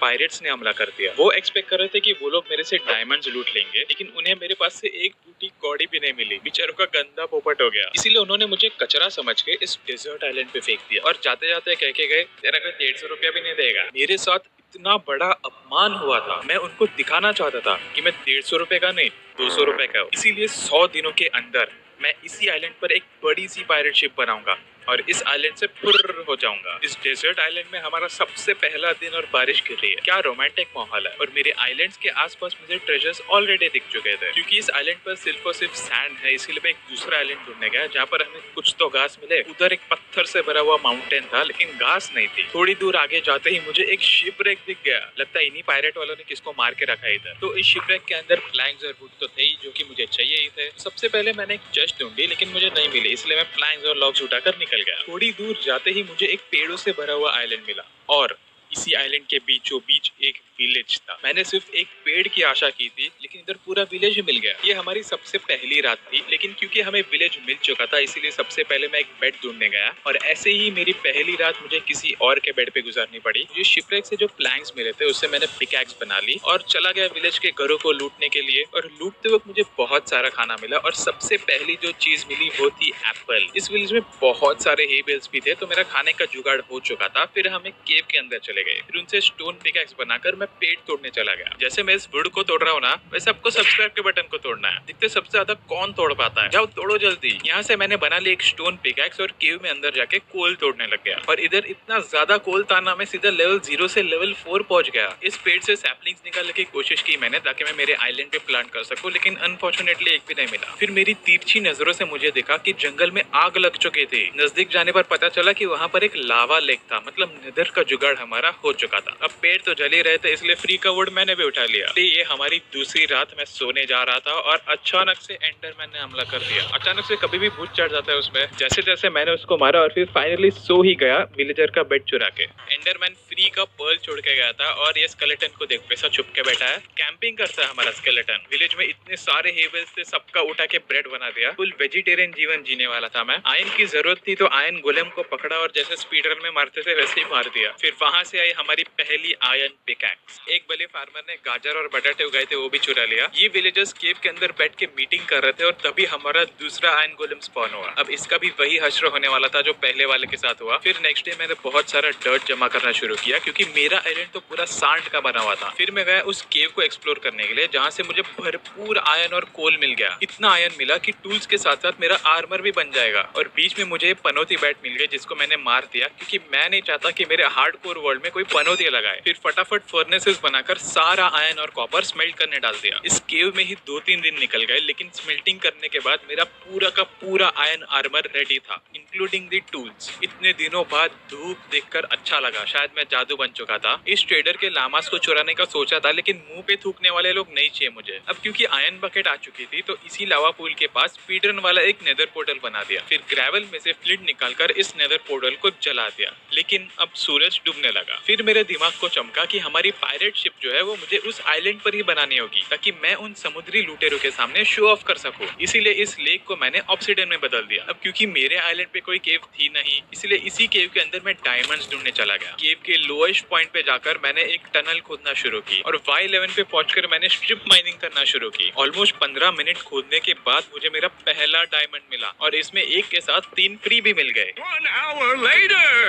Pirates ने हमला कर दिया। वो एक्सपेक्ट कर रहे थे कि वो लोग मेरे से डायमंड्स लूट लेंगे, लेकिन उन्हें मेरे पास से एक टूटी कौड़ी भी नहीं मिली। बेचारों का गंदा पोपट हो गया। इसीलिए उन्होंने मुझे कचरा समझ के इस डेजर्ट आइलैंड पे फेंक दिया और जाते जाते कह के गए, तेरा कोई 150 रुपया भी नहीं देगा। मेरे साथ इतना बड़ा अपमान हुआ था। मैं उनको दिखाना चाहता था कि मैं 150 रुपए का नहीं 200 रुपए का हूँ। इसीलिए 100 दिनों के अंदर मैं इसी आइलैंड पर एक बड़ी सी पायरेट शिप बनाऊंगा और इस आइलैंड से फुर्र हो जाऊंगा। इस डेजर्ट आइलैंड में हमारा सबसे पहला दिन और बारिश गिर रही है। क्या रोमांटिक माहौल है। और मेरे आइलैंड्स के आसपास मुझे ट्रेजर्स ऑलरेडी दिख चुके थे। क्योंकि इस आइलैंड पर सिर्फ और सिर्फ सैंड है, इसीलिए मैं एक दूसरा आइलैंड ढूंढने गया जहाँ पर हमें कुछ तो घास मिले। उधर एक पत्थर से भरा हुआ माउंटेन था, लेकिन घास नहीं थी। थोड़ी दूर आगे जाते ही मुझे एक शिपरेक दिख गया। लगता है इन्हीं पायरेट वालों ने किसको मार के रखा है इधर। तो इस शिपरेक के अंदर प्लैंक्स और वुड तो थे ही, जो कि मुझे चाहिए ही थे। सबसे पहले मैंने एक चेस्ट ढूंढी, लेकिन मुझे नहीं मिली, इसलिए मैं प्लैंक्स और लॉग्स उठाकर निकल गया। थोड़ी दूर जाते ही मुझे एक पेड़ों से भरा हुआ आइलैंड मिला और इसी आइलैंड के बीचों बीच एक विलेज था। मैंने सिर्फ एक पेड़ की आशा की थी, लेकिन इधर पूरा विलेज ही मिल गया। ये हमारी सबसे पहली रात थी, लेकिन क्योंकि हमें विलेज मिल चुका था, इसीलिए सबसे पहले मैं एक बेड ढूंढने गया और ऐसे ही मेरी पहली रात मुझे किसी और के बेड पे गुजारनी पड़ी। मुझे शिपरेक से जो प्लैंक्स मिले थे उससे मैंने पिकैक्स बना ली और चला गया विलेज के घरों को लूटने के लिए। और लूटते वक्त मुझे बहुत सारा खाना मिला और सबसे पहली जो चीज मिली वो थी एप्पल। इस विलेज में बहुत सारे हे बेल्स भी थे, तो मेरा खाने का जुगाड़ हो चुका था। फिर हम एक केव के अंदर चले गए। फिर उनसे स्टोन पिकैक्स बनाकर मैं पेड़ तोड़ने चला गया। जैसे मैं इस वुड को तोड़ रहा हूँ ना, वैसे आपको सब्सक्राइब के बटन को तोड़ना है। देखते सबसे ज्यादा कौन तोड़ पाता है। जाओ तोड़ो जल्दी। यहाँ से मैंने बना ली एक स्टोन पिकैक्स और केव में अंदर जाके कोल तोड़ने लग गया। और इधर इतना ज्यादा कोल था ना, मैं सीधा लेवल 0 से लेवल 4 पहुंच गया। इस पेड़ से सैपलिंग्स निकालने की कोशिश की मैंने, ताकि मैं मेरे आइलैंड पे प्लांट कर सकूं, लेकिन अनफॉर्चुनेटली एक भी नहीं मिला। फिर मेरी तिरछी नजरों से मुझे देखा कि जंगल में आग लग चुकी थी। नजदीक जाने पर पता चला कि वहाँ पर एक लावा लेक था, मतलब नेदर का जुगाड़ हमारा हो चुका था। अब पेड़ तो जल ही रहे थे, इसलिए फ्री का वुड मैंने भी उठा लिया। ये हमारी दूसरी रात। मैं सोने जा रहा था और अचानक से एंडरमैन ने हमला कर दिया। अचानक से कभी भी भूत चढ़ जाता है उसमें। जैसे जैसे मैंने उसको मारा और फिर फाइनली सो ही गया विलेजर का बेड चुरा के। एंडरमैन फ्री का पर्ल छोड़ के गया था और ये स्केलेटन को देख पैसा छुप के बैठा है। कैंपिंग करता है हमारा स्केलेटन। विलेज में इतने सारे हेबल्स थे, सबका उठा के ब्रेड बना दिया। फुल वेजिटेरियन जीवन जीने वाला था मैं। आयन की जरूरत थी तो आयन गोलेम को पकड़ा और जैसे स्पीडरन में मारते थे वैसे ही मार दिया। फिर वहां से आई हमारी पहली आयन पिकैक्स। एक बले फार्मर ने गाजर और बटाटे उगाए थे, वो भी चुरा लिया। ये विलेजर्स केव के अंदर बैठ के मीटिंग कर रहे थे और तभी हमारा दूसरा आयन गोलेम स्पॉन हुआ। अब इसका भी वही हश्र होने वाला था जो पहले वाले के साथ हुआ। फिर नेक्स्ट डे मैंने बहुत सारा डर्ट जमा करना शुरू किया, क्योंकि मेरा आइलैंड तो पूरा सांड का बना हुआ था। फिर मैं गया उस केव को एक्सप्लोर करने के लिए, जहाँ से मुझे भरपूर आयन और कोल मिल गया। इतना आयन मिला कि टूल्स के साथ साथ मेरा आर्मर भी बन जाएगा। और बीच में मुझे पनौती बैट मिल गई, जिसको मैंने मार दिया, क्योंकि मैं नहीं चाहता कि मेरे हार्डकोर वर्ल्ड में कोई पनौती लगाए। फिर फटाफट फर्नेसेस बनाकर सारा आयन और कॉपर स्मेल्ट करने डाल दिया। इस केव में ही 2-3 दिन निकल गए, लेकिन स्मेल्टिंग करने के बाद मेरा पूरा का पूरा आयन आर्मर रेडी था, इंक्लूडिंग द टूल्स। इतने दिनों बाद धूप देखकर अच्छा लगा, शायद मैं जादू बन चुका था। इस ट्रेडर के लामास को चुराने का सोचा था, लेकिन मुंह पे थूकने वाले लोग नहीं चाहिए मुझे। अब क्योंकि आयन बकेट आ चुकी थी, तो इसी लावा पूल के पास स्पीडरन वाला एक नेदर पोर्टल बना दिया। फिर ग्रेवल में से फ्लिंट निकालकर इस नेदर पोर्टल को जला दिया। लेकिन अब सूरज डूबने लगा। फिर मेरे दिमाग को चमका कि हमारी पायरेट शिप जो है वो मुझे उस आइलैंड पर ही बनानी होगी, ताकि मैं उन समुद्री लुटेरों के सामने शो ऑफ कर सकूं। इसीलिए इस लेक को मैंने ऑब्सिडियन में बदल दिया। अब क्योंकि मेरे आइलैंड पे कोई केव थी नहीं, इसलिए इसी केव के अंदर मैं डायमंड्स ढूंढने चला गया। केव के लोएस्ट पॉइंट पे जाकर मैंने एक टनल खोदना शुरू की और Y11 पे पहुंचकर मैंने स्ट्रिप माइनिंग करना शुरू की। ऑलमोस्ट 15 मिनट खोदने के बाद मुझे मेरा पहला डायमंड मिला और इसमें एक के साथ 3 फ्री भी मिल गए।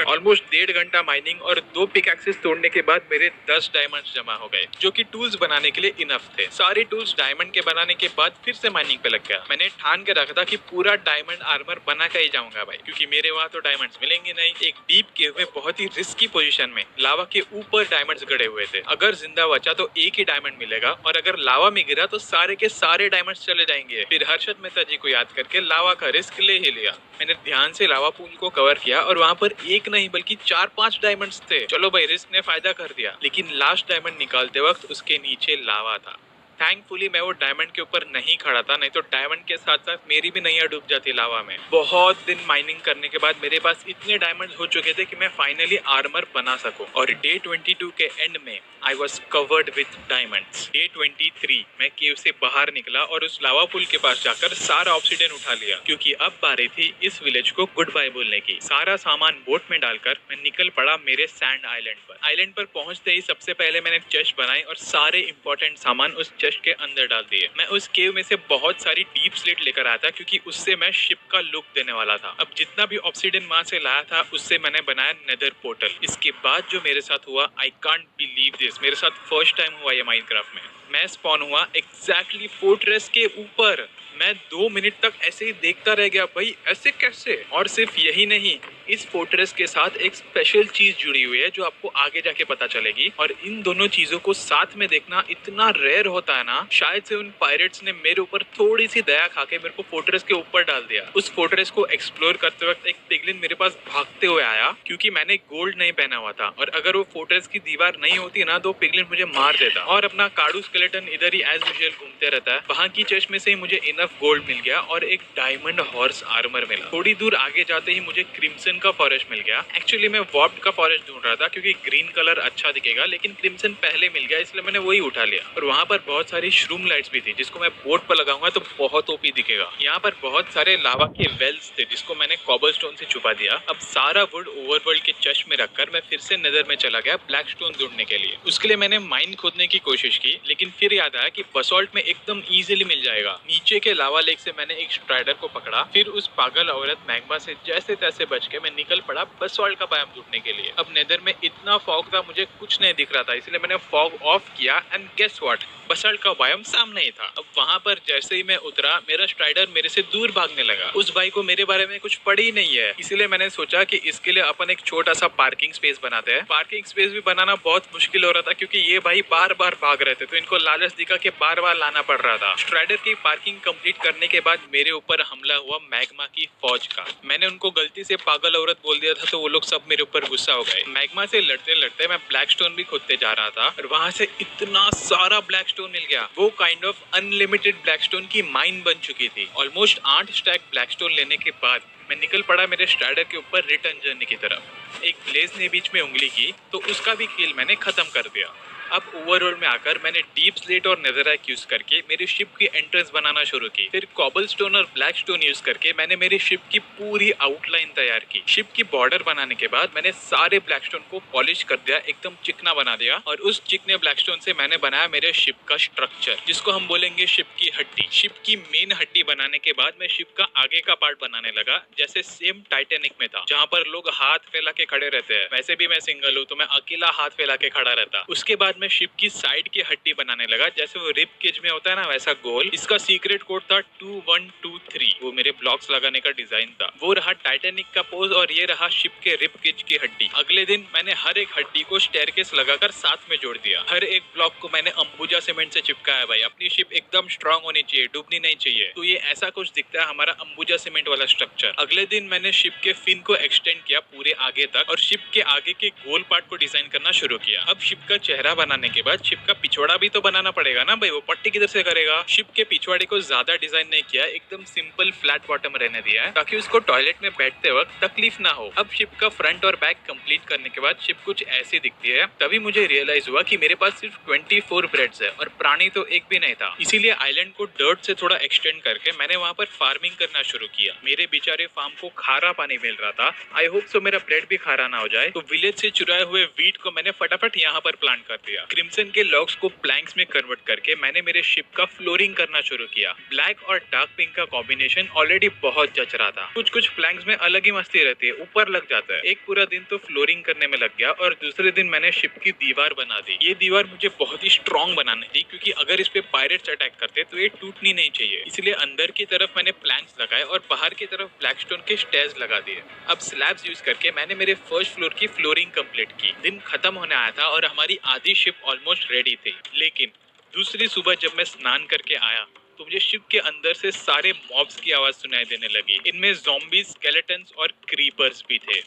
ऑलमोस्ट 1.5 घंटा माइनिंग और 2 पिकैक्सेस तोड़ने के बाद मेरे 10 डायमंड्स जमा हो गए, जो कि टूल्स बनाने के लिए इनफ थे। सारे टूल्स डायमंड के बनाने के बाद फिर से माइनिंग पे लग गया। मैंने ठान के रखा था कि पूरा डायमंड आर्मर बना के ही जाऊंगा भाई, क्योंकि मेरे वहाँ तो डायमंड्स मिलेंगे नहीं। एक डीप केव में बहुत ही रिस्की पोजीशन में लावा के ऊपर डायमंड्स गड़े हुए थे। अगर जिंदा बचा तो एक ही डायमंड मिलेगा, और अगर लावा में गिरा तो सारे के सारे डायमंड्स चले जाएंगे। फिर हर्षद मेहता जी को याद करके लावा का रिस्क ले ही लिया। मैंने ध्यान से लावा पूल को कवर किया और वहाँ पर एक नहीं बल्कि 4-5 डायमंड्स थे। चलो भाई, रिस्क ने फायदा कर दिया। लेकिन लास्ट डायमंड निकालते वक्त उसके नीचे लावा था। थैंकफुली मैं वो डायमंड के ऊपर नहीं खड़ा था, नहीं तो डायमंड के साथ साथ मेरी भी नैया डूब जाती लावा में। बहुत दिन माइनिंग करने के बाद मेरे पास इतने डायमंड हो चुके थे कि मैं फाइनली आर्मर बना सकूं। और डे 22 के एंड में I was covered with diamonds. Day 23 मैं केव से बाहर निकला और उस लावा पुल के पास जाकर सारा ऑब्सिडियन उठा लिया, क्योंकि अब बारी थी इस विलेज को गुड बाय बोलने की। सारा सामान बोट में डालकर मैं निकल पड़ा मेरे सैंड आइलैंड पर। आइलैंड पर पहुंचते ही सबसे पहले मैंने चेस्ट बनाई और सारे इंपॉर्टेंट सामान उस चेस्ट के अंदर डाल दिए। मैं उस केव में से बहुत सारी डीप स्लेट लेकर आया था, क्योंकि उससे मैं शिप का लुक देने वाला था। अब जितना भी ऑब्सिडियन वहां से लाया था उससे मैंने बनाया नेदर पोर्टल। इसके बाद जो मेरे साथ हुआ, आई कांट बिलीव दिस, मेरे साथ फर्स्ट टाइम हुआ ये माइनक्राफ्ट में। मैं स्पॉन हुआ एग्जैक्टली फोर्ट्रेस के ऊपर। मैं 2 मिनट तक ऐसे ही देखता रह गया, भाई ऐसे कैसे। और सिर्फ यही नहीं, इस फोर्ट्रेस के साथ एक स्पेशल चीज जुड़ी हुई है जो आपको आगे जाके पता चलेगी। और इन दोनों चीजों को साथ में देखना इतना रेयर होता है ना, शायद से उन पायरेट्स ने मेरे ऊपर थोड़ी सी दया खाके मेरे को फोर्ट्रेस के ऊपर डाल दिया। उस फोर्ट्रेस को एक्सप्लोर करते वक्त एक पिगलिन मेरे पास भागते हुए आया, क्योंकि मैंने गोल्ड नहीं पहना हुआ था। और अगर वो फोर्ट्रेस की दीवार नहीं होती ना तो पिगलिन मुझे मार देता। और अपना काडू स्केलेटन इधर ही एज यूजुअल घूमते रहता है। वहां की चेस्ट में से ही मुझे इनफ गोल्ड मिल गया और एक डायमंड हॉर्स आर्मर मिला। थोड़ी दूर आगे जाते ही मुझे क्रिम्सन का फॉरेस्ट मिल गया। एक्चुअली मैं वॉर्प्ड का फॉरेस्ट ढूंढ रहा था, क्योंकि ग्रीन कलर अच्छा दिखेगा, लेकिन क्रिम्सन पहले मिल गया, इसलिए मैंने वही उठा लिया। और वहां पर बहुत सारी श्रूम लाइट्स भी थी, जिसको मैं बोट पर लगाऊंगा तो बहुत ओपी दिखेगा। यहाँ पर बहुत सारे लावा के वेल्स थे, जिसको मैंने कॉबलस्टोन से छुपा दिया। अब सारा वुड ओवरवर्ल्ड के चेस्ट में रखकर मैं फिर से नेदर में चला गया ब्लैक स्टोन ढूंढने के लिए। उसके लिए मैंने माइन खोदने की कोशिश की, लेकिन फिर याद आया कि बसॉल्ट में एकदम इजीली मिल जाएगा। नीचे के लावा लेक से मैंने एक स्ट्राइडर को पकड़ा, फिर उस पागल औरत मैग्मा से जैसे तैसे बच के मैं निकल पड़ा बसॉल्ट का बायोम ढूंढने के लिए। अब नेदर में इतना फॉग था, मुझे कुछ नहीं दिख रहा था, इसलिए मैंने फॉग ऑफ किया एंड गेस व्हाट, बसॉल्ट का बायोम सामने ही था। अब वहां पर जैसे ही मैं उतरा, मेरा स्ट्राइडर मेरे से दूर भागने लगा। उस भाई को मेरे बारे में कुछ पड़ी ही नहीं है, इसीलिए मैंने सोचा कि इसके लिए अपन एक छोटा सा पार्किंग स्पेस बनाते हैं। पार्किंग स्पेस भी बनाना बहुत मुश्किल हो रहा था, क्योंकि ये भाई बार बार भाग रहे थे, तो इनको लालच दिखा के बार बार लाना पड़ रहा था। स्ट्राइडर की पार्किंग कंप्लीट करने के बाद मेरे ऊपर हमला हुआ मैग्मा की फौज का। मैंने उनको गलती से पागल औरत बोल दिया था, तो वो लोग सब मेरे ऊपर गुस्सा हो गए। मैग्मा से लड़ते लड़ते मैं ब्लैक स्टोन भी खोदते जा रहा था, और वहां से इतना सारा ब्लैक स्टोन मिल गया। वो kind of unlimited black stone की माइन बन चुकी थी। ऑलमोस्ट 8 स्टैक ब्लैक स्टोन लेने के बाद मैं निकल पड़ा मेरे स्ट्राइडर के ऊपर रिटर्न जर्नी की तरफ। एक ब्लेज ने बीच में उंगली की, तो उसका भी किल मैंने खत्म कर दिया। अब ओवरऑल में आकर मैंने डीप स्लेट और नेदरराइट यूज करके मेरी शिप की एंट्रेंस बनाना शुरू की। फिर कॉबलस्टोन और ब्लैक स्टोन यूज करके मैंने मेरी शिप की पूरी आउटलाइन तैयार की। शिप की बॉर्डर बनाने के बाद मैंने सारे ब्लैक स्टोन को पॉलिश कर दिया, एकदम चिकना बना दिया। और उस चिकने ब्लैक स्टोन से मैंने बनाया मेरे शिप का स्ट्रक्चर, जिसको हम बोलेंगे शिप की हड्डी। शिप की मेन हड्डी बनाने के बाद मैं शिप का आगे का पार्ट बनाने लगा, जैसे सेम टाइटेनिक में था, जहाँ पर लोग हाथ फैला के खड़े रहते हैं। वैसे भी मैं सिंगल हूँ, तो मैं अकेला हाथ फैला के खड़ा रहता। उसके बाद मैं शिप की साइड की हड्डी बनाने लगा, जैसे वो रिब केज में होता है ना, वैसा गोल। इसका सीक्रेट कोड था 2123। वो मेरे ब्लॉक्स लगाने का डिजाइन था। वो रहा टाइटेनिक का पोज, और ये रहा शिप के रिब केज की हड्डी। अगले दिन मैंने हर एक हड्डी को स्टेयरकेस लगाकर साथ में जोड़ दिया। हर एक ब्लॉक को मैंने अंबुजा सीमेंट से चिपकाया। भाई अपनी शिप एकदम स्ट्रांग होनी चाहिए, डूबनी नहीं चाहिए। तो ये ऐसा कुछ दिखता है हमारा अंबुजा सीमेंट वाला स्ट्रक्चर। अगले दिन मैंने शिप के फिन को एक्सटेंड किया पूरे आगे तक, और शिप के आगे के गोल पार्ट को डिजाइन करना शुरू किया। अब शिप का चेहरा बनाने के बाद शिप का पिछवाड़ा भी तो बनाना पड़ेगा ना भाई, वो पट्टी किधर से करेगा। शिप के पिछवाड़े को ज्यादा डिजाइन नहीं किया, एकदम सिंपल फ्लैट बॉटम रहने दिया है, ताकि उसको टॉयलेट में बैठते वक्त तकलीफ ना हो। अब शिप का फ्रंट और बैक कंप्लीट करने के बाद शिप कुछ ऐसी दिखती है। तभी मुझे रियलाइज हुआ कि मेरे पास सिर्फ 24 ब्रेड्स है, और प्राणी तो एक भी नहीं था। इसीलिए आइलैंड को डर्ट से थोड़ा एक्सटेंड करके मैंने वहाँ पर फार्मिंग करना शुरू किया। मेरे बेचारे फार्म को खारा पानी मिल रहा था। आई होप सो मेरा ब्रेड भी खारा ना हो जाए। तो विलेज से चुराए हुए वीट को मैंने फटाफट यहाँ पर प्लांट कर दिया। क्रिम्सन के लॉग्स को प्लैंक्स में कन्वर्ट करके मैंने मेरे शिप का फ्लोरिंग करना शुरू किया। ब्लैक और डार्क पिंक का कॉम्बिनेशन ऑलरेडी बहुत जच रहा था। कुछ कुछ प्लैंक्स में अलग ही मस्ती रहती है, ऊपर लग जाता है। एक पूरा दिन तो फ्लोरिंग करने में लग गया, और दूसरे दिन मैंने शिप की दीवार बना दी। ये दीवार मुझे बहुत ही स्ट्रॉन्ग बनानी थी, क्योंकि अगर इस पे पायरेट्स अटैक करते तो ये टूटनी नहीं चाहिए। इसलिए अंदर की तरफ मैंने प्लैंक्स लगाए और बाहर की तरफ ब्लैक स्टोन के स्टेयर्स लगा दिए। अब स्लैब्स यूज करके मैंने मेरे फर्स्ट फ्लोर की फ्लोरिंग कंप्लीट की। दिन खत्म होने आया था और हमारी आधी शिप ऑलमोस्ट रेडी थी। लेकिन दूसरी सुबह जब मैं स्नान करके आया, तो मुझे शिप के अंदर से सारे मॉब्स की आवाज सुनाई देने लगी। इनमें ज़ॉम्बीज, स्केलेटन्स और क्रीपर्स भी थे।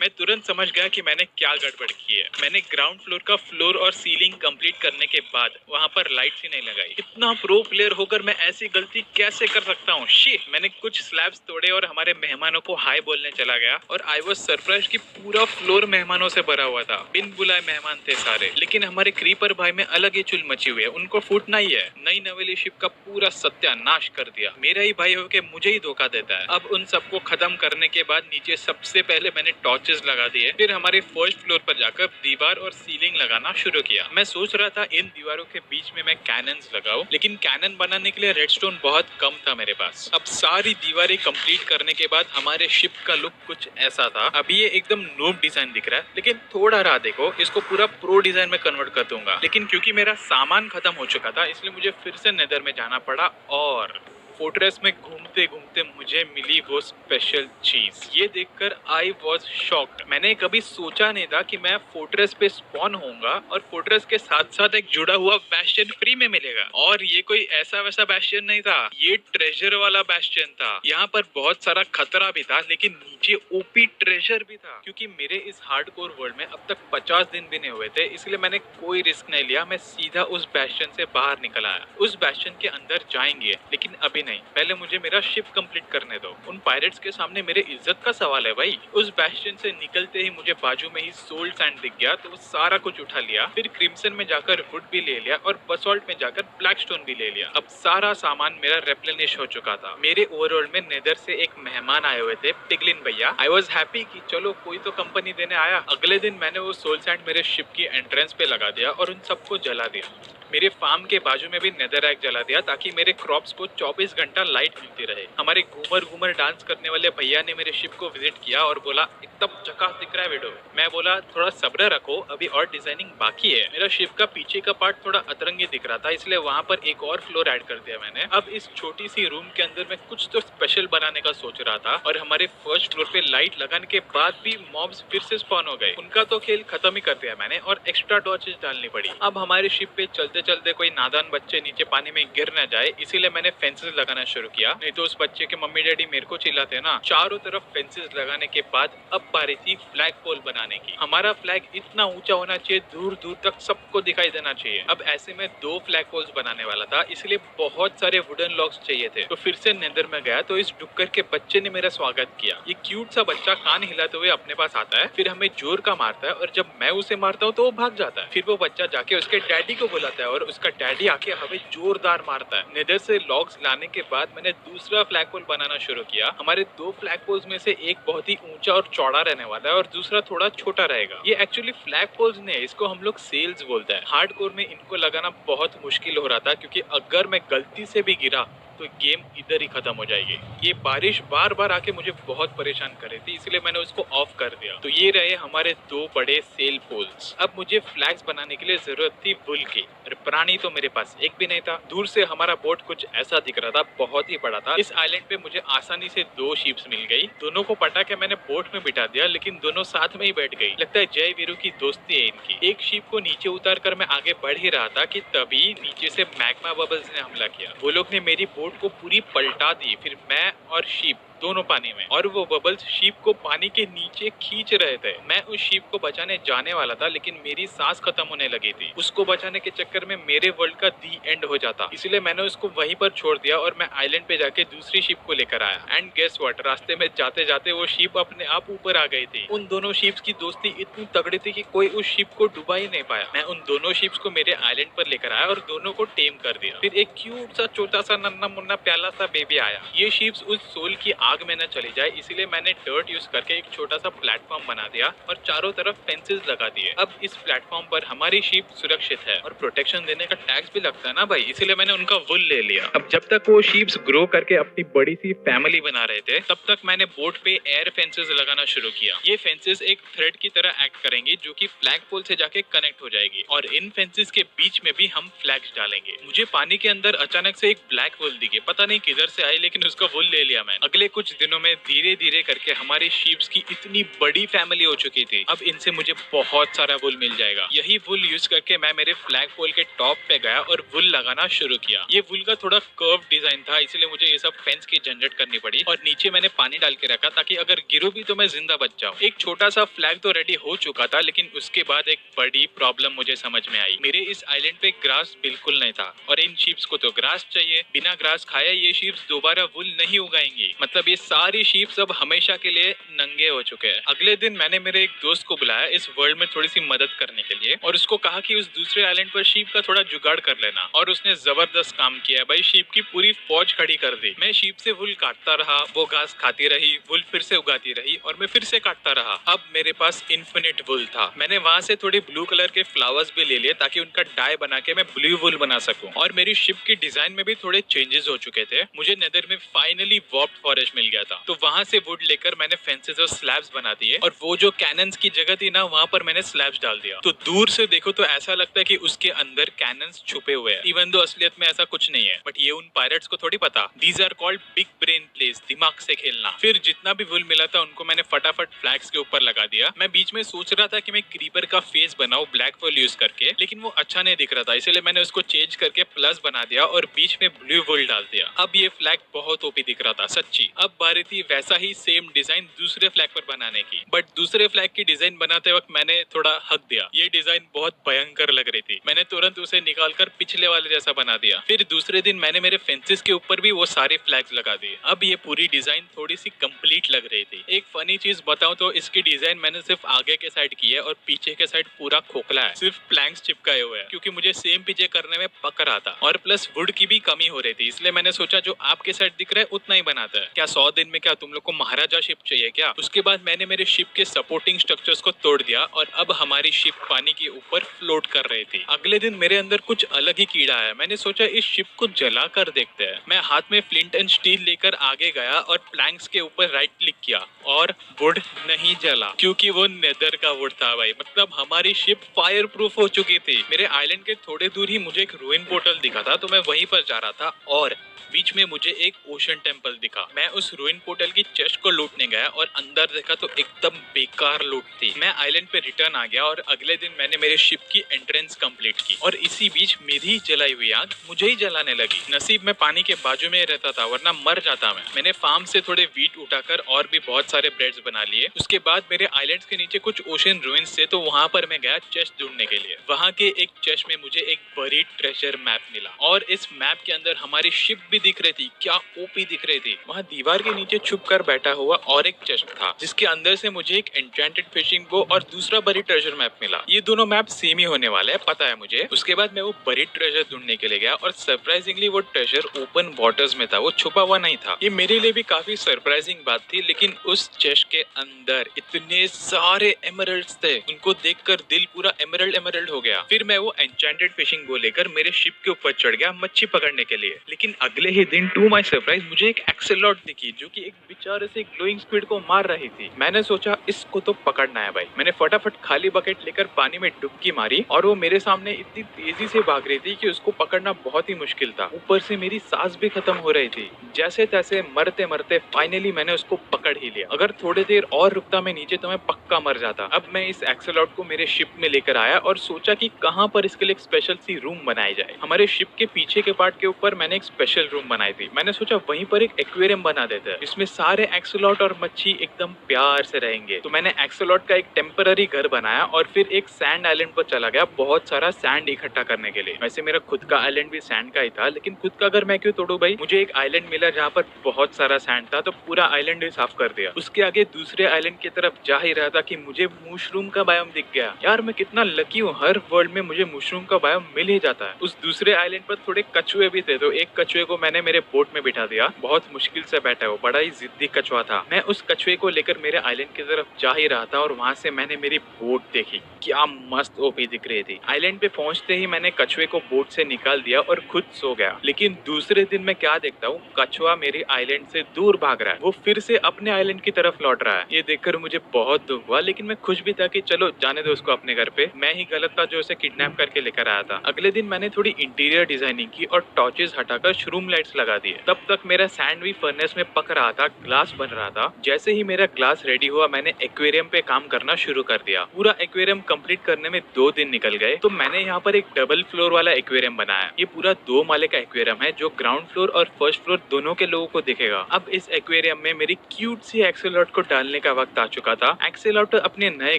मैं तुरंत समझ गया कि मैंने क्या गड़बड़ की है। मैंने ग्राउंड फ्लोर का फ्लोर और सीलिंग कंप्लीट करने के बाद वहाँ पर लाइट्स ही नहीं लगाई। इतना प्रो प्लेयर होकर मैं ऐसी गलती कैसे कर सकता हूँ? शिट! मैंने कुछ स्लैब्स तोड़े और हमारे मेहमानों को हाय बोलने चला गया और आई वाज सरप्राइज कि पूरा फ्लोर मेहमानों से भरा हुआ था। बिन बुलाए मेहमान थे सारे। लेकिन हमारे क्रीपर भाई में अलग ही चुल मची हुई है, उनको फूटना ही है। नई नवेली शिप का पूरा सत्यानाश कर दिया। मेरा ही भाई होके मुझे ही धोखा देता है। अब उन सबको खत्म करने के बाद नीचे सबसे पहले मैंने टॉर्चेस लगा दिए, फिर हमारे फर्स्ट फ्लोर पर जाकर दीवार और सीलिंग लगाना शुरू किया। मैं सोच रहा था इन दीवारों के बीच में मैं कैनन्स लगाऊं, लेकिन कैनन बनाने के लिए रेडस्टोन बहुत कम था मेरे पास। अब सारी दीवारें कंप्लीट करने के बाद हमारे शिप का लुक कुछ ऐसा था। अभी ये एकदम नूब डिजाइन दिख रहा है, लेकिन थोड़ा राह देखो, इसको पूरा प्रो डिजाइन में कन्वर्ट कर दूंगा। लेकिन क्योंकि मेरा सामान खत्म हो चुका था, इसलिए मुझे फिर से नेदर में जाना पड़ा और फोर्ट्रेस में घूमते घूमते मुझे मिली वो स्पेशल चीज। ये देखकर आई वॉज शॉक्ड। मैंने कभी सोचा नहीं था कि मैं फोर्ट्रेस पे स्पॉन होऊंगा और फोर्ट्रेस के साथ साथ एक जुड़ा हुआ बैस्टियन फ्री में मिलेगा। और ये कोई ऐसा वैसा बैस्टियन नहीं था, ये ट्रेजर वाला बैस्टियन था। यहाँ पर बहुत सारा खतरा भी था, लेकिन नीचे ओपी ट्रेजर भी था। क्योंकि मेरे इस हार्डकोर वर्ल्ड में अब तक 50 दिन भी नहीं हुए थे, इसलिए मैंने कोई रिस्क नहीं लिया। मैं सीधा उस बैस्टियन से बाहर निकल आया। उस बैस्टियन के अंदर जाएंगे, लेकिन अभी नहीं, पहले मुझे मेरा शिप कंप्लीट करने दो। उन पायरेट्स के सामने मेरे इज्जत का सवाल है भाई। उस बैस्टियन से निकलते ही मुझे बाजू में ही सोल सैंड दिख गया, तो वो सारा कुछ उठा लिया। फिर क्रिम्सन में जाकर वुड भी ले लिया और बसॉल्ट में जाकर ब्लैकस्टोन भी ले लिया। अब सारा सामान मेरा रेप्लेनिश हो चुका था। मेरे ओवरऑल्ड में नेदर से एक मेहमान आए हुए थे, पिगलिन भैया। आई वॉज हैप्पी कि चलो कोई तो कंपनी देने आया। अगले दिन मैंने वो सोल सैंड मेरे शिप की एंट्रेंस पे लगा दिया और उन सबको जला दिया। मेरे फार्म के बाजू में भी नेदरराइट जला दिया, ताकि मेरे क्रॉप्स को 24 घंटा लाइट मिलती रहे। हमारे घूमर घूमर डांस करने वाले भैया ने मेरे शिप को विजिट किया और बोला, एकदम झकास दिख रहा है वीडियो। मैं बोला, थोड़ा सब्र रखो, अभी और डिजाइनिंग बाकी है। मेरा शिप का पीछे का पार्ट थोड़ा अतरंगी दिख रहा था, इसलिए वहाँ पर एक और फ्लोर ऐड कर दिया मैंने। अब इस छोटी सी रूम के अंदर मैं कुछ तो स्पेशल बनाने का सोच रहा था, और हमारे फर्स्ट फ्लोर पे लाइट लगाने के बाद भी मॉब्स फिर से स्पॉन हो गए। उनका तो खेल खत्म ही कर दिया मैंने, और एक्स्ट्रा टॉर्चेस डालनी पड़ी। अब हमारे शिप पे चलते चलते कोई नादान बच्चे नीचे पानी में गिर न जाए, इसीलिए मैंने फेंसेस लगाना शुरू किया। नहीं तो उस बच्चे के मम्मी डैडी मेरे को चिल्लाते ना। चारों तरफ फेंसेस लगाने के बाद अब बारी थी फ्लैग पोल बनाने की। हमारा फ्लैग इतना ऊंचा होना चाहिए, दूर दूर तक सबको दिखाई देना चाहिए। अब ऐसे में 2 फ्लैग पोल्स बनाने वाला था, इसलिए बहुत सारे वुडन लॉग्स चाहिए थे। तो फिर से नेदर में गया, तो इस डुक्कर के बच्चे ने मेरा स्वागत किया। ये क्यूट सा बच्चा कान हिलाते हुए अपने पास आता है, फिर हमें जोर का मारता है, और जब मैं उसे मारता हूँ तो वो भाग जाता है। फिर वो बच्चा जाके उसके डैडी को बुलाता है, और उसका डैडी आके हमें जोरदार मारता है। नेदर से लॉग्स लाने के बाद मैंने दूसरा फ्लैग पोल बनाना शुरू किया। हमारे 2 फ्लैग पोल्स में से एक बहुत ही ऊंचा और चौड़ा रहने वाला है, और दूसरा थोड़ा छोटा रहेगा। ये एक्चुअली फ्लैग पोल्स नहीं, इसको हम लोग सेल्स बोलते हैं। हार्डकोर में इनको लगाना बहुत मुश्किल हो रहा था, क्योंकि अगर मैं गलती से भी गिरा तो गेम इधर ही खत्म हो जाएगी। ये बारिश बार बार आके मुझे बहुत परेशान कर रही थी, इसलिए मैंने उसको ऑफ कर दिया। तो ये रहे हमारे 2 बड़े सेल पोल्स। अब मुझे फ्लैग्स बनाने के लिए जरूरत थी वुल की, और प्राणी तो मेरे पास एक भी नहीं था। दूर से हमारा बोट कुछ ऐसा दिख रहा था, बहुत ही बड़ा था। इस आइलैंड पे मुझे आसानी से 2 शिप्स मिल गई। दोनों को पटा के मैंने बोट में बिठा दिया, लेकिन दोनों साथ में ही बैठ गई। लगता है जय वीरू की दोस्ती है इनकी। एक शिप को नीचे उतार कर मैं आगे बढ़ ही रहा था कि तभी नीचे से मैग्मा बबल्स ने हमला किया। वो लोग ने मेरी बोट को पूरी पलटा दी। फिर मैं और शिप दोनों पानी में, और वो बबल्स शीप को पानी के नीचे खींच रहे थे। मैं उस शीप को बचाने जाने वाला था, लेकिन मेरी सांस खत्म होने लगी थी। उसको बचाने के चक्कर में मेरे वर्ल्ड का दी एंड हो जाता, इसलिए मैंने उसको वहीं पर छोड़ दिया और मैं आइलैंड पे जाके दूसरी शिप को लेकर आया। एंड गेस व्हाट, रास्ते में जाते जाते वो शिप अपने आप ऊपर आ गई थी। उन दोनों शिप्स की दोस्ती इतनी तगड़ी थी कि कोई उस शिप को डुबा ही नहीं पाया। मैं उन दोनों शिप्स को मेरे आइलैंड पर लेकर आया और दोनों को टेम कर दिया। फिर एक क्यूट सा छोटा सा नन्ना मुन्ना प्याला सा बेबी आया। ये शिप्स उस सोल की आग में न चली जाए, इसीलिए मैंने डर्ट यूज करके एक छोटा सा प्लेटफॉर्म बना दिया और चारों तरफ फेंसेस लगा दिए। अब इस प्लेटफॉर्म पर हमारी शिप सुरक्षित है और प्रोटेक्शन देने का टैक्स भी लगता है ना भाई, इसीलिए मैंने उनका वुल ले लिया। अब जब तक वो शिप्स ग्रो करके अपनी बड़ी सी फैमिली बना रहे थे, तब तक मैंने बोट पे एयर फेंसेस लगाना शुरू किया। ये फेंसेस एक थ्रेड की तरह एक्ट करेंगी, जो कि फ्लैग पोल से जाके कनेक्ट हो जाएगी, और इन फेंसेस के बीच में भी हम फ्लैग्स डालेंगे। मुझे पानी के अंदर अचानक से एक ब्लैक वुल दिखे, पता नहीं किधर से आई, लेकिन उसका वुल ले लिया मैंने। अगले कुछ दिनों में धीरे धीरे करके हमारे शीप्स की इतनी बड़ी फैमिली हो चुकी थी। अब इनसे मुझे बहुत सारा वुल मिल जाएगा। यही वुल यूज करके मैं मेरे फ्लैग पोल के टॉप पे गया और वुल लगाना शुरू किया। ये वुल का थोड़ा कर्व डिजाइन था, इसलिए मुझे ये सब फेंस की झंझट करनी पड़ी और नीचे मैंने पानी डाल के रखा ताकि अगर गिरो भी तो मैं जिंदा बच जाऊं। एक छोटा सा फ्लैग तो रेडी हो चुका था, लेकिन उसके बाद एक बड़ी प्रॉब्लम मुझे समझ में आई। मेरे इस आइलैंड पे ग्रास बिल्कुल नहीं था और इन शीप्स को तो ग्रास चाहिए। बिना ग्रास खाए ये शीप्स दोबारा वुल नहीं उगाएंगी। मतलब ये सारी शीप्स अब हमेशा के लिए नंगे हो चुके हैं। अगले दिन मैंने मेरे एक दोस्त को बुलाया इस वर्ल्ड में थोड़ी सी मदद करने के लिए और उसको कहा कि उस दूसरे आइलैंड पर शीप का थोड़ा जुगाड़ कर लेना, और उसने जबरदस्त काम किया भाई। शीप की पूरी फौज खड़ी कर दी। मैं शीप से वुल काटता रहा, वो घास खाती रही, वुल फिर से उगाती रही और मैं फिर से काटता रहा। अब मेरे पास इन्फिनिट वुल था। मैंने वहां से थोड़े ब्लू कलर के फ्लावर्स भी ले लिए ताकि उनका डाई बना के मैं ब्लू वुल बना सकूं। और मेरी शिप की डिजाइन में भी थोड़े चेंजेस हो चुके थे। मुझे नेदर में फाइनली वॉर्प्ड फॉरेस्ट मिल गया था, तो वहां से वुड लेकर मैंने फेंसेस और स्लैब्स बना दिए और वो जो कैनन्स की जगह थी ना, वहां पर मैंने स्लैब्स डाल दिया। तो दूर से देखो तो ऐसा लगता है कि उसके अंदर कैनन्स छुपे हुए हैं, इवन दो असलियत में ऐसा कुछ नहीं है। बट ये उन पायरेट्स को थोड़ी पता। These are called big brain place, दिमाग से खेलना। फिर जितना भी वुल मिला था उनको मैंने फटाफट फ्लैग्स के ऊपर लगा दिया। मैं बीच में सोच रहा था कि मैं क्रीपर का फेस बनाऊं ब्लैक वुल यूज करके, लेकिन वो अच्छा नहीं दिख रहा था, इसलिए मैंने उसको चेंज करके प्लस बना दिया और बीच में ब्लू वुल डाल दिया। अब ये फ्लैग बहुत ओपी दिख रहा था सच्ची। अब बारी थी वैसा ही सेम डिजाइन दूसरे फ्लैग पर बनाने की। बट दूसरे फ्लैग की डिजाइन बनाते वक्त मैंने थोड़ा हक दिया। ये डिजाइन बहुत भयंकर लग रही थी। मैंने तुरंत उसे निकालकर पिछले वाले जैसा बना दिया। फिर दूसरे दिन मैंने मेरे फेंसेस के ऊपर भी वो सारे फ्लैग्स लगा दिए। अब ये पूरी डिजाइन थोड़ी सी कंप्लीट लग रही थी। एक फनी चीज बताऊं तो इसकी डिजाइन मैंने सिर्फ आगे के साइड की है और पीछे के साइड पूरा खोखला है, सिर्फ प्लैंक्स चिपकाए हुए हैं, क्योंकि मुझे सेम पीछे करने में पक रहा था और प्लस वुड की भी कमी हो रही थी। इसलिए मैंने सोचा जो आपके साइड दिख रहा है उतना ही बनाता है। क्या 100 दिन में क्या तुम लोग को महाराजा शिप चाहिए क्या? उसके बाद मैंने मेरे शिप के सपोर्टिंग स्ट्रक्चर्स को तोड़ दिया और अब हमारी शिप पानी के ऊपर फ्लोट कर रही थी। अगले दिन मेरे अंदर कुछ अलग ही कीड़ा आया। मैंने सोचा इस शिप को जला कर देखते हैं। मैं हाथ में फ्लिंट एंड स्टील लेकर आगे गया और प्लैंक्स के ऊपर राइट क्लिक किया और वुड नहीं जला, क्योंकि वो नेदर का वुड था भाई। मतलब हमारी शिप फायर प्रूफ हो चुकी थी। मेरे आइलैंड के थोड़े दूर ही मुझे एक रूइन पोर्टल दिखा था, तो मैं वहीं पर जा रहा था और बीच में मुझे एक ओशन टेम्पल दिखा। मैं उस रूइन पोर्टल की चेस्ट को लूटने गया और अंदर देखा तो एकदम बेकार लूट थी। मैं आइलैंड पे रिटर्न आ गया और अगले दिन मैंने मेरे शिप की एंट्रेंस कंप्लीट की और इसी बीच मेरी जलाई हुई आग मुझे ही जलाने लगी। नसीब में पानी के बाजू में रहता था, वरना मर जाता मैं। मैंने फार्म से थोड़े वीट उठाकर और भी बहुत सारे ब्रेड्स बना लिए। उसके बाद मेरे आइलैंड्स के नीचे कुछ ओशन रूइंस थे, तो वहां पर मैं गया चेस्ट ढूंढने के लिए। वहां के एक चेस्ट में मुझे एक बरीड ट्रेजर मैप मिला और इस मैप के अंदर हमारी शिप भी दिख रही थी। क्या ओपी दिख रही थी। वहाँ दीवार के नीचे छुप कर बैठा हुआ और एक चेस्ट था, जिसके अंदर से मुझे एक एन्चेंटेड फिशिंग बो और दूसरा बरीड ट्रेजर मैप मिला। ये दोनों मैप सेम ही होने वाले हैं, पता है मुझे। उसके बाद मैं वो बरीड ट्रेजर ढूंढने के लिए गया और सरप्राइजिंगली वो ट्रेजर ओपन वाटर्स में था, वो छुपा हुआ नहीं था। ये मेरे लिए भी काफी सरप्राइजिंग बात थी। लेकिन उस चेस्ट के अंदर इतने सारे एमरल्ड्स थे, उनको देखकर दिल पूरा एमरल्ड एमरल्ड हो गया। फिर मैं वो एन्चेंटेड फिशिंग बो लेकर मेरे शिप के ऊपर चढ़ गया मच्छी पकड़ने के लिए। लेकिन अगले ही दिन टू माय सरप्राइज मुझे एक एक्सेलॉट दिखी, जो कि एक बेचारे से ग्लोइंग स्क्विड को मार रही थी। मैंने सोचा इसको तो पकड़ना है भाई। मैंने फटाफट खाली बकेट लेकर पानी में डुबकी मारी और वो मेरे सामने इतनी तेजी से भाग रही थी कि उसको पकड़ना बहुत ही मुश्किल था। ऊपर से मेरी सांस भी खत्म हो रही थी। जैसे तैसे मरते मरते फाइनली मैंने उसको पकड़ ही लिया। अगर थोड़ी देर और रुकता मैं नीचे तो मैं पक्का मर जाता। अब मैं इस एक्सेलॉट को मेरे शिप में लेकर आया और सोचा कि कहाँ पर इसके लिए एक स्पेशल सी रूम बनाई जाए। हमारे शिप के पीछे के पार्ट के ऊपर मैंने एक स्पेशल रूम बनाई थी। मैंने सोचा वहीं पर एक एक्वेरियम बना देते हैं, इसमें सारे एक्सेलॉट और मच्छी एकदम प्यार से रहेंगे। तो मैंने एक्सेलॉट का एक टेम्पररी घर बनाया और फिर एक सैंड आइलैंड पर चला गया बहुत सारा सैंड इकट्ठा करने के लिए। वैसे मेरा खुद का आइलैंड भी सैंड का ही था, लेकिन खुद का घर मैं क्यों तोड़ू भाई। मुझे एक आइलैंड मिला जहाँ पर बहुत सारा सैंड था, तो पूरा आइलैंड ही साफ कर दिया। उसके आगे दूसरे आइलैंड की तरफ जा ही रहा था कि मुझे मशरूम का बायोम दिख गया। यार मैं कितना लकी हूँ, हर वर्ल्ड में मुझे मशरूम का बायोम मिल ही जाता है। उस दूसरे आइलैंड पर थोड़े कछुए भी थे, तो एक कछुए को मैंने मेरे बोट में बिठा दिया। बहुत मुश्किल से बैठा है, वो बड़ा ही जिद्दी कछुआ था। मैं उस कछुए को लेकर मेरे आइलैंड की तरफ जा ही रहा था और वहाँ से मैंने मेरी बोट देखी। क्या मस्त ओपी दिख रही थी। आइलैंड पे पहुंचते ही मैंने कछुए को बोट से निकाल दिया और खुद सो गया। लेकिन दूसरे दिन मैं क्या देखता हूँ, कछुआ मेरे आइलैंड से दूर भाग रहा है। वो फिर से अपने आइलैंड की तरफ लौट रहा है। ये देखकर मुझे बहुत दुख हुआ, लेकिन मैं खुश भी था कि चलो जाने दो उसको अपने घर पे। मैं ही गलत था जो उसे किडनैप करके लेकर आया था। अगले दिन मैंने थोड़ी इंटीरियर डिजाइनिंग की और टॉर्चेस हटाकर शरूम लाइट्स लगा दिए। तब तक मेरा सैंड भी फर्नेस में पक रहा था, ग्लास बन रहा था। जैसे ही मेरा ग्लास रेडी हुआ मैंने एक्वेरियम पे काम करना शुरू कर दिया। पूरा एक्वेरियम कंप्लीट करने में 2 दिन निकल गए। तो मैंने यहाँ पर एक डबल फ्लोर वाला एक्वेरियम बनाया। ये पूरा 2 माले का एक्वेरियम है जो ग्राउंड फ्लोर और फर्स्ट फ्लोर दोनों के लोगों को दिखेगा। अब इस एक्वेरियम में मेरी क्यूट सी एक्सेलॉट को डालने का वक्त आ चुका था। एक्सेलॉट अपने नए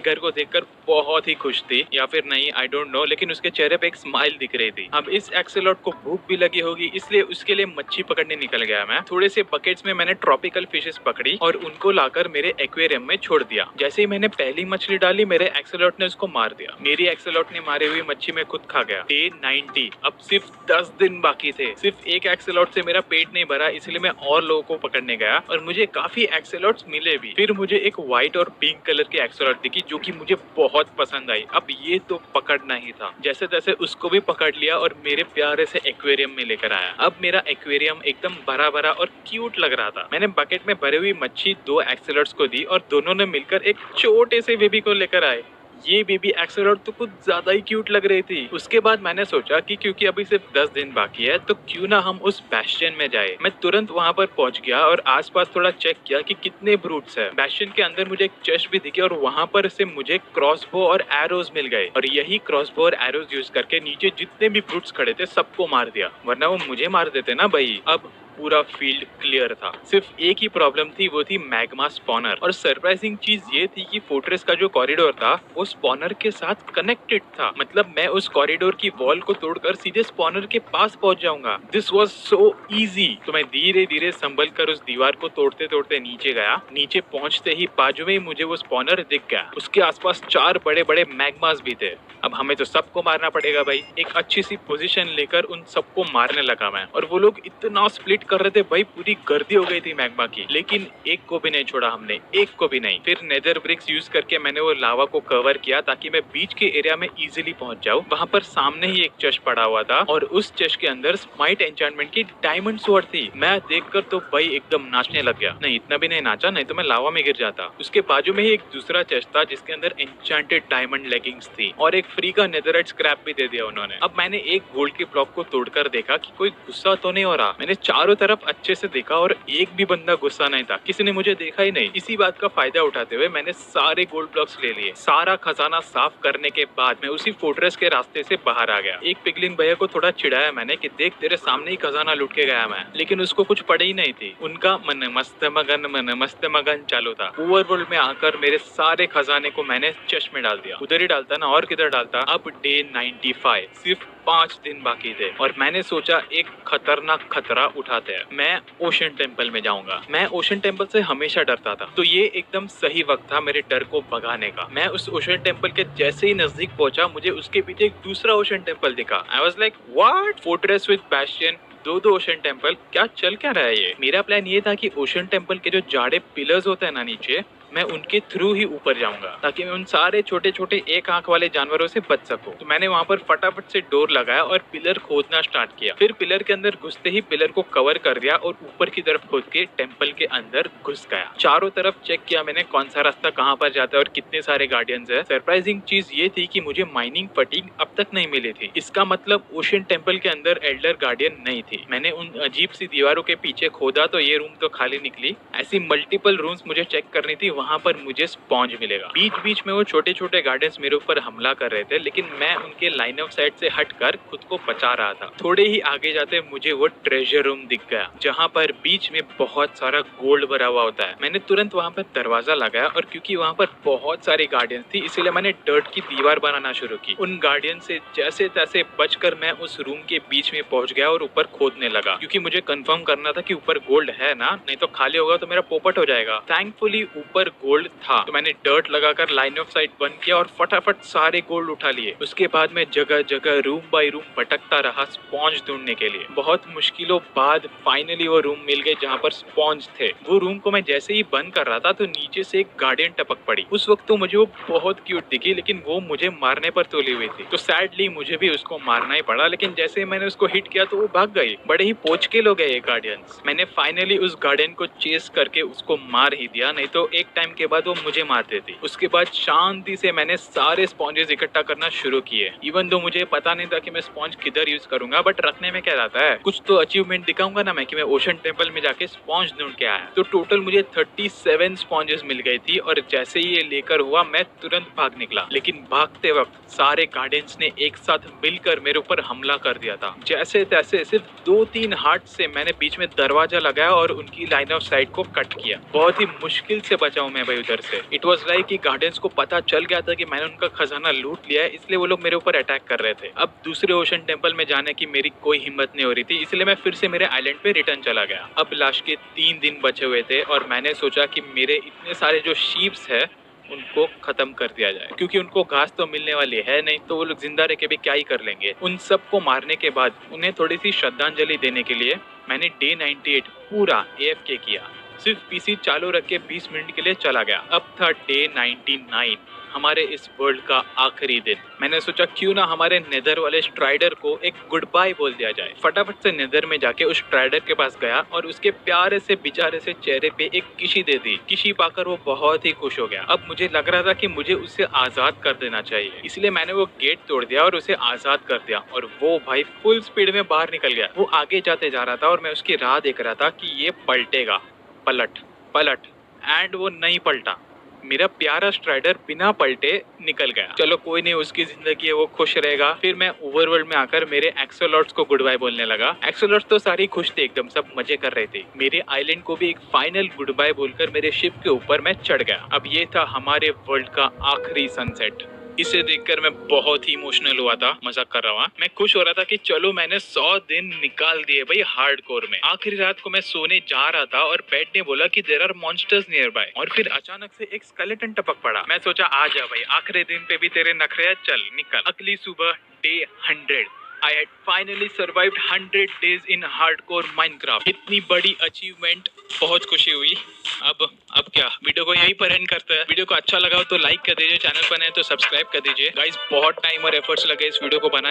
घर को देखकर बहुत ही खुश थी, या फिर नहीं, आई डोंट नो, लेकिन उसके चेहरे पे एक स्माइल दिख रही थी। अब इस एक्सेलॉट को भूख भी लगी होगी, इसलिए उसके लिए मच्छी पकड़ने निकल गया मैं। थोड़े से बकेट्स में मैंने ट्रॉपिकल फिशेस पकड़ी और उनको लाकर मेरे एक्वेरियम में छोड़ दिया। जैसे ही मैंने पहली मछली डाली मेरे एक्सेलॉट ने उसको मार दिया। मेरी एक्सेलॉट ने मारी हुई मच्छी में खुद खा गया। डे 90, अब सिर्फ 10 दिन बाकी थे। सिर्फ एक एक्सेलॉट से मेरा पेट नहीं भरा, इसलिए मैं और लोगों को पकड़ने गया और मुझे काफी एक्सेलॉट्स मिले भी। फिर मुझे एक व्हाइट और पिंक कलर की एक्सेलॉट दिखी जो कि मुझे बहुत पसंद आई। अब ये तो पकड़ना ही था। जैसे तैसे उसको भी पकड़ लिया और मेरे प्यारे से एक्वेरियम में लेकर आया। अब मेरा एक्वेरियम एकदम भरा भरा और क्यूट लग रहा था। मैंने बकेट में भरी हुई मच्छी 2 एक्सेलॉट्स को दी और दोनों ने मिलकर एक छोटे से बेबी को लेकर आए। ये बेबी एक्सेलॉट तो कुछ ज्यादा ही क्यूट लग रही थी। उसके बाद मैंने सोचा कि क्योंकि अभी सिर्फ 10 दिन बाकी है तो क्यों ना हम उस बैस्टियन में जाए। मैं तुरंत वहां पर पहुंच गया और आसपास थोड़ा चेक किया कि कितने ब्रूट्स है। बैस्टियन के अंदर मुझे एक चेस्ट भी दिखे और वहां पर से मुझे क्रॉसबो और एरोज मिल गए और यही क्रॉसबो और एरोज यूज करके नीचे जितने भी ब्रूट्स खड़े थे सबको मार दिया, वरना वो मुझे मार देते ना भाई। अब पूरा फील्ड क्लियर था। सिर्फ एक ही प्रॉब्लम थी, वो थी मैग्मा स्पॉनर। और सरप्राइजिंग चीज ये थी कि फोर्ट्रेस का जो कॉरिडोर था वो स्पॉनर के साथ कनेक्टेड था। मतलब मैं उस कॉरिडोर की वॉल को तोड़कर सीधे स्पॉनर के पास पहुंच जाऊंगा। This was so easy. तो मैं धीरे धीरे संभल कर उस दीवार को तोड़ते तोड़ते नीचे गया। नीचे पहुंचते ही बाजू में ही मुझे वो स्पॉनर दिख गया। उसके आसपास 4 बड़े बड़े मैग्मास भी थे। अब हमें तो सबको मारना पड़ेगा भाई। एक अच्छी सी पोजीशन लेकर उन सबको मारने लगा मैं। और वो लोग इतना स्प्लिट कर रहे थे भाई, पूरी गर्दी हो गई थी मैग्मा की, लेकिन एक को भी नहीं छोड़ा हमने, एक को भी नहीं। फिर नेदर ब्रिक्स यूज करके मैंने वो लावा को कवर किया ताकि मैं बीच के एरिया में इजीली पहुंच जाऊं। वहां पर सामने ही एक चेस्ट पड़ा हुआ था और उस चेस्ट के अंदर स्माइट एन्चेंटमेंट की डायमंड स्वॉर्ड थी। मैं देखकर तो भाई एकदम नाचने लग गया। नहीं, इतना भी नहीं नाचा, नहीं तो मैं लावा में गिर जाता। उसके बाजू में ही एक दूसरा चेस्ट था जिसके अंदर एन्चेंटेड डायमंड लेगिंग्स थी और एक फ्री का नेदराइट स्क्रैप भी दे दिया उन्होंने। अब मैंने एक गोल्ड के ब्लॉक को तोड़कर देखा कि कोई गुस्सा तो नहीं हो रहा। मैंने चारों तरफ अच्छे से देखा और एक भी बंदा गुस्सा नहीं था, किसी ने मुझे देखा ही नहीं। इसी बात का फायदा उठाते हुए मैंने सारे गोल्ड ब्लॉक्स ले लिए। सारा खजाना साफ करने के बाद मैं उसी फोर्ट्रेस के रास्ते से बाहर आ गया। एक पिगलिन भैया को थोड़ा चिढ़ाया मैंने कि देख तेरे सामने ही खजाना लूट के गया मैं, लेकिन उसको कुछ पड़ी ही नहीं थी। उनका मन मस्त मगन चालू था। ओवरवर्ल्ड में आकर मेरे सारे खजाने को मैंने चेस्ट में डाल दिया। उधर ही डालता ना, और किधर डालता। अब डे 95, सिर्फ 5 दिन बाकी थे और मैंने सोचा एक खतरनाक खतरा उठाते हैं। मैं ओशन टेम्पल में जाऊंगा। मैं ओशन टेम्पल से हमेशा डरता था, तो ये एकदम सही वक्त था मेरे डर को भगाने का। मैं उस ओशन टेम्पल के जैसे ही नजदीक पहुंचा मुझे उसके पीछे एक दूसरा ओशन टेम्पल दिखा। I was like what, fortress with Bastian, दो ओशन टेम्पल, क्या चल क्या रहा है ये। मेरा प्लान ये था कि ओशन टेम्पल के जो जाड़े पिलर्स होते हैं ना नीचे, मैं उनके थ्रू ही ऊपर जाऊंगा ताकि मैं उन सारे छोटे छोटे एक आंख वाले जानवरों से बच सकूं। तो मैंने वहां पर फटाफट से डोर लगाया और पिलर खोदना स्टार्ट किया। फिर पिलर के अंदर घुसते ही पिलर को कवर कर दिया और ऊपर की तरफ खोद के टेम्पल के अंदर घुस गया। चारों तरफ चेक किया मैंने कौन सा रास्ता कहाँ पर जाता है और कितने सारे गार्डियंस है। सरप्राइजिंग चीज ये थी कि मुझे माइनिंग फटीग अब तक नहीं मिली थी। इसका मतलब ओशन टेम्पल के अंदर एल्डर गार्डियन नहीं थी। मैंने उन अजीब सी दीवारों के पीछे खोदा तो ये रूम तो खाली निकली। ऐसी मल्टीपल रूम्स मुझे चेक करनी थी, वहां पर मुझे स्पॉन्ज मिलेगा। बीच बीच में वो छोटे छोटे गार्डन्स मेरे ऊपर हमला कर रहे थे, लेकिन मैं उनके लाइन ऑफ साइट से हटकर खुद को बचा रहा था। थोड़े ही आगे जाते मुझे वो ट्रेजर रूम दिख गया जहाँ पर बीच में बहुत सारा गोल्ड भरा हुआ होता है। मैंने तुरंत वहाँ पर दरवाजा लगाया और क्योंकि वहाँ पर बहुत सारी गार्डियंस थी इसीलिए मैंने डर्ट की दीवार बनाना शुरू की। उन गार्डियन से जैसे तैसे बचकर मैं उस रूम के बीच में पहुंच गया और ऊपर खोदने लगा, क्योंकि मुझे कंफर्म करना था कि ऊपर गोल्ड है ना, नहीं तो खाली होगा तो मेरा पोपट हो जाएगा। थैंकफुली ऊपर गोल्ड था, तो मैंने डर्ट लगाकर लाइन ऑफ साइट बंद किया और फटाफट सारे गोल्ड उठा लिए। उसके बाद मैं जगह जगह रूम बाय रूम भटकता रहा स्पॉन्ज ढूंढने के लिए। बहुत मुश्किलों बाद फाइनली वो रूम मिल गए जहाँ पर स्पॉन्ज थे। वो रूम को मैं जैसे ही बंद कर रहा था तो नीचे से एक गार्डियन टपक पड़ी। उस वक्त तो मुझे वो बहुत क्यूट दिखी, लेकिन वो मुझे मारने पर तुली हुई थी, तो सैडली मुझे भी उसको मारना ही पड़ा। लेकिन जैसे ही मैंने उसको हिट किया तो वो भाग गई थी। बड़े ही पोच के लोग है ये गार्डियंस। मैंने फाइनली उस गार्डियन को चेस करके उसको मार ही दिया, नहीं तो एक टाइम के बाद वो मुझे मार देती। उसके बाद शांति से मैंने सारे स्पॉन्जेस इकट्ठा करना शुरू किए। इवन दो मुझे पता नहीं था कि मैं स्पॉन्ज किधर यूज करूंगा, बट रखने में क्या रहता है, कुछ तो अचीवमेंट दिखाऊंगा ना मैं कि मैं ओशन टेम्पल में जाके स्पॉन्ज ढूंढ के आया। तो टोटल मुझे 37 स्पॉन्जेस मिल गई थी और जैसे ही ये लेकर हुआ मैं तुरंत भाग निकला। लेकिन भागते वक्त सारे गार्डियंस ने एक साथ मिलकर मेरे ऊपर हमला कर दिया था। जैसे तैसे सिर्फ 2-3 हाथ से मैंने बीच में दरवाजा लगाया और उनकी लाइन ऑफ साइट को कट किया। बहुत ही मुश्किल से बचा हूं मैं भाई उधर से। इट वाज लाइक कि गार्डियंस को पता चल गया था कि मैंने उनका खजाना लूट लिया है, इसलिए वो लोग मेरे ऊपर अटैक कर रहे थे। अब दूसरे ओशन टेम्पल में जाने की मेरी कोई हिम्मत नहीं हो रही थी, इसलिए मैं फिर से मेरे आइलैंड पे रिटर्न चला गया। अब लास्ट के 3 दिन बचे हुए थे और मैंने सोचा कि मेरे इतने सारे जो शीप्स है उनको खत्म कर दिया जाए, क्योंकि उनको घास तो मिलने वाली है नहीं, तो वो लोग जिंदा रह के भी क्या ही कर लेंगे। उन सबको मारने के बाद उन्हें थोड़ी सी श्रद्धांजलि देने के लिए मैंने डे 98 पूरा AFK किया। सिर्फ पीसी चालू रख के 20 मिनट के लिए चला गया। अब था डे 99, हमारे इस वर्ल्ड का आखिरी दिन। मैंने सोचा क्यों ना हमारे नेदर वाले स्ट्राइडर को एक गुड बाय बोल दिया जाए। फटाफट से नेदर में जाके उस स्ट्राइडर के पास गया और उसके प्यारे से बेचारे से चेहरे पे एक किशी दे दी। किशी पाकर वो बहुत ही खुश हो गया। अब मुझे लग रहा था कि मुझे उसे आजाद कर देना चाहिए, इसलिए मैंने वो गेट तोड़ दिया और उसे आजाद कर दिया। और वो भाई फुल स्पीड में बाहर निकल गया। वो आगे जाते जा रहा था और मैं उसकी राह देख रहा था कि ये पलटेगा। पलट पलट एंड वो नहीं पलटा। मेरा प्यारा स्ट्राइडर बिना पलटे निकल गया। चलो कोई नहीं, उसकी जिंदगी है, वो खुश रहेगा। फिर मैं ओवरवर्ल्ड में आकर मेरे एक्सोलॉट्स को गुड बाय बोलने लगा। एक्सोलॉट्स तो सारी खुश थे, एकदम सब मजे कर रहे थे। मेरे आइलैंड को भी एक फाइनल गुड बाय बोलकर मेरे शिप के ऊपर मैं चढ़ गया। अब ये था हमारे वर्ल्ड का आखिरी सनसेट। इसे देखकर मैं बहुत ही इमोशनल हुआ था। मजाक कर रहा हूँ। मैं खुश हो रहा था कि चलो मैंने 100 दिन निकाल दिए भाई हार्डकोर में। आखिरी रात को मैं सोने जा रहा था और बेड ने बोला कि there are monsters nearby, और फिर अचानक से एक स्केलेटन टपक पड़ा। मैं सोचा आ जा भाई, आखिरी दिन पे भी तेरे नखरे हैं, चल निकल। अगली सुबह day 100। I had finally survived 100 days in hardcore Minecraft। इतनी बड़ी अचीवमेंट, बहुत खुशी हुई। अब क्या, वीडियो को यहीं पर एंड करते हैं। वीडियो को अच्छा लगा हो तो लाइक कर दीजिए, चैनल पर नए तो सब्सक्राइब कर दीजिए। गाइस बहुत टाइम और एफर्ट्स लगे इस वीडियो को बनाने